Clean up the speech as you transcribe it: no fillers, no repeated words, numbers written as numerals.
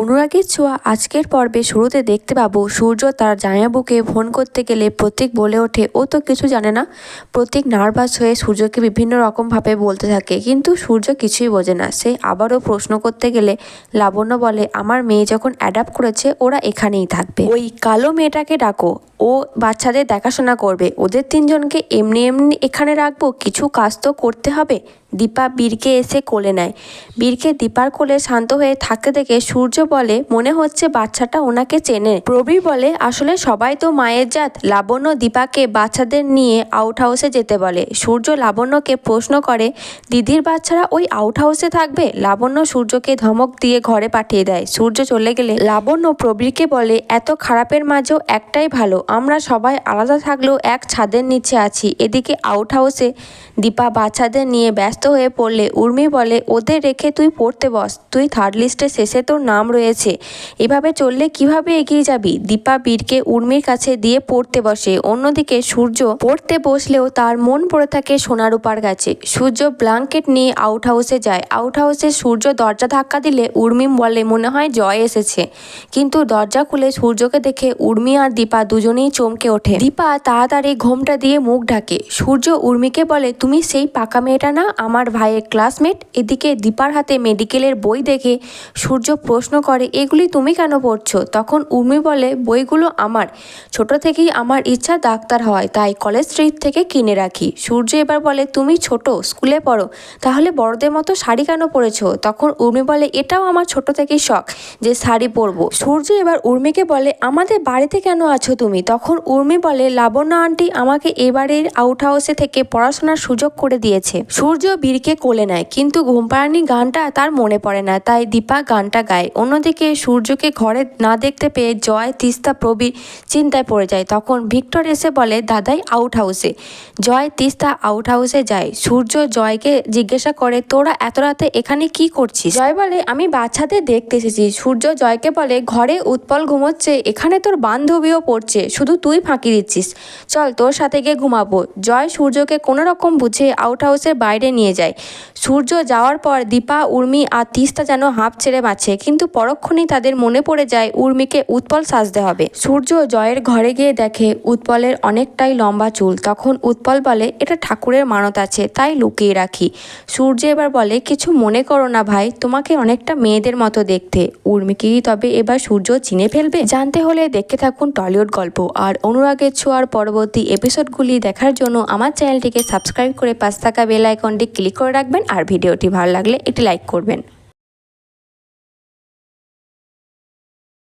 অনুরাগের ছোঁয়া আজকের পর্বে শুরুতে দেখতে পাবো সূর্য তার জামাইবাবুকে ফোন করতে গেলে প্রতীক বলে ওঠে ও তো কিছু জানে না। প্রতীক নার্ভাস হয়ে সূর্যকে বিভিন্ন রকমভাবে বলতে থাকে, কিন্তু সূর্য কিছুই বোঝে না। সে আবারও প্রশ্ন করতে গেলে লাবণ্য বলে, আমার মেয়ে যখন অ্যাডাপ্ট করেছে ওরা এখানেই থাকবে, ওই কালো মেয়েটাকে ডাকো, ও বাচ্চাদের দেখাশোনা করবে। ওদের তিনজনকে এমনি এমনি এখানে রাখবো, কিছু কাজ তো করতে হবে। দীপা বীরকে এসে কোলে নেয়। বীরকে দীপার কোলে শান্ত হয়ে থাকতে দেখে সূর্য বলে, মনে হচ্ছে বাচ্চাটা ওনাকে চেনে। প্রবীর বলে, আসলে সবাই তো মায়ের জাত। লাবণ্য দীপাকে বাচ্চাদের নিয়ে আউট হাউসে যেতে বলে। সূর্য লাবণ্যকে প্রশ্ন করে, দিদির বাচ্চারা ওই আউট হাউসে থাকবে? লাবণ্য সূর্যকে ধমক দিয়ে ঘরে পাঠিয়ে দেয়। সূর্য চলে গেলে লাবণ্য প্রবীরকে বলে, এত খারাপের মাঝেও একটাই ভালো, আমরা সবাই আলাদা থাকলেও এক ছাদের নিচে আছি। এদিকে আউট হাউসে দীপা বাচ্চাদের নিয়ে ব্যস্ত হয়ে পড়লে উর্মি বলে, ওদের রেখে তুই পড়তে বস, তুই থার্ড লিস্টের শেষে তোর নাম রয়েছে, এভাবে চললে কিভাবে এগিয়ে যাবি? দীপা বীরকে উর্মির কাছে দিয়ে পড়তে বসে। অন্যদিকে সূর্য পড়তে বসলেও তার মন পড়ে থাকে সোনারূপার কাছে। সূর্য ব্ল্যাঙ্কেট নিয়ে আউট হাউসে যায়। আউট হাউসে সূর্য দরজা ধাক্কা দিলে উর্মি বলে, মনে হয় জয় এসেছে। কিন্তু দরজা খুলে সূর্যকে দেখে উর্মি আর দীপা দুজনেই চমকে ওঠে। দীপা তাড়াতাড়ি ঘোমটা দিয়ে মুখ ঢাকে। সূর্য উর্মিকে বলে, তুমি সেই পাকা মেয়েটা না, আমার ভাইয়ের ক্লাসমেট? এদিকে দীপার হাতে মেডিকেলের বই দেখে সূর্য প্রশ্ন করে, এগুলি তুমি কেন পড়ছো? তখন উর্মি বলে, বইগুলো আমার, ছোট থেকেই আমার ইচ্ছা ডাক্তার হওয়ায়, তাই কলেজ স্ট্রিট থেকে কিনে রাখি। সূর্য এবার বলে, তুমি ছোট, স্কুলে পড়ো, তাহলে বড়দের মতো শাড়ি কেন পরেছো? তখন উর্মি বলে, এটাও আমার ছোট থেকেই শখ যে শাড়ি পরবো। সূর্য এবার উর্মিকে বলে, আমাদের বাড়িতে কেন আছো তুমি? তখন উর্মি বলে, লাবণ্য আন্টি আমাকে এবারের আউট হাউসে থেকে পড়াশোনার সুযোগ করে দিয়েছে। সূর্য বীরকে কোলে নেয়, কিন্তু ঘুমপাড়ানি গানটা তার মনে পড়ে না, তাই দীপা গানটা গায়। অন্যদিকে সূর্যকে ঘরে না দেখতে পেয়ে জয়, তিস্তা, প্রবীর চিন্তায় পড়ে যায়। তখন ভিক্টর এসে বলে, দাদাই আউট হাউসে। জয়, তিস্তা আউট হাউসে যায়। সূর্য জয়কে জিজ্ঞাসা করে, তোরা এত রাতে এখানে কি করছিস? জয় বলে, আমি বাচ্চাদের দেখতে এসেছি। সূর্য জয়কে বলে, ঘরে উৎপল ঘুমোচ্ছে, এখানে তোর বান্ধবীও পড়ছে, শুধু তুই ফাঁকি দিচ্ছিস, চল তোর সাথে গিয়ে ঘুমাবো। জয় সূর্যকে কোনো রকম বুঝে আউট হাউসের বাইরে নিয়ে যায়। সূর্য যাওয়ার পর দীপা, উর্মি আর তিস্তা যেন হাঁপ ছেড়ে বাঁচে, কিন্তু পরক্ষণেই তাদের মনে পড়ে যায় উর্মিকে উৎপল সাজতে হবে। সূর্য জয়ের ঘরে গিয়ে দেখে উৎপলের অনেকটাই লম্বা চুল। তখন উৎপল বলে, এটা ঠাকুরের মানত আছে, তাই লুকিয়ে রাখি। সূর্য এবার বলে, কিছু মনে করো না ভাই, তোমাকে অনেকটা মেয়েদের মতো দেখতে। উর্মিকেই তবে এবার সূর্য চিনে ফেলবে? জানতে হলে দেখতে থাকুন টলিউড গল্প। আর অনুরাগের ছোঁয়ার পরবর্তী এপিসোডগুলি দেখার জন্য আমার চ্যানেলটিকে সাবস্ক্রাইব করে পাশে থাকা বেল আইকনটি ক্লিক করে রাখবেন। আর ভিডিওটি ভালো লাগলে একটি লাইক করবেন।